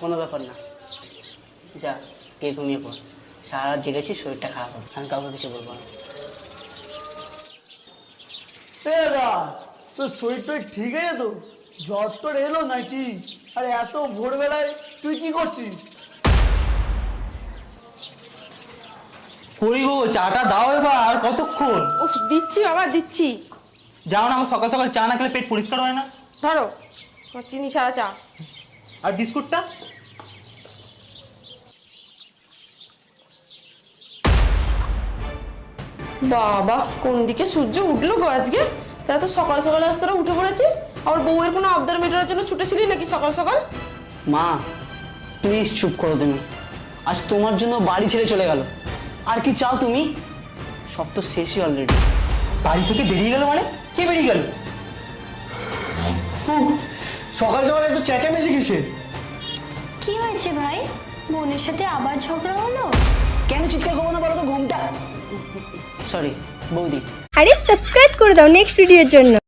কোনো ব্যাপার না, যা গিয়ে ঘুমিয়ে পড়। সারা রাত জেগেছি, শরীরটা খারাপ হবে, আমি কাউকে কিছু বলবো না। তোর শরীরটা ঠিক আছে তো? জ্বর তোর এলো নাকি? আরে এত ভোরবেলায় তুই কি করছিস? কই গো, চাটা দাও এবার। আর কতক্ষণ? উফ, দিচ্ছি বাবা দিচ্ছি। যাও না, আমার সকাল সকাল চা না খেলে পেট পরিষ্কার হয় না। ধরো আমার চিনি ছাড়া চা। আর বিস্কুটটা? বাবা কোন দিকে সূর্য উঠলো গো আজকে? তা তো সকাল সকাল আজ তোরা উঠে পড়েছিস। আবার বউয়ের কোনো আবদার মেটানোর জন্য ছুটেছিলি নাকি সকাল সকাল? মা প্লিজ চুপ করো তুমি। আজ তোমার জন্য বাড়ি ছেড়ে চলে গেল, আর কি চাও তুমি? সব তো শেষই অলরেডি। বাড়ি থেকে বেরিয়ে গেল মানে? কে বেরিয়ে গেল? সকাল সকাল একটু চেঁচামেচি কিসের? কি হয়েছে ভাই? বোনের সাথে আবার ঝগড়া হলো? কেন চিৎকার করবো না বলো তো? ঘুমটা, সরি বৌদি। আরে সাবস্ক্রাইব করে দাও নেক্সট ভিডিওর জন্য।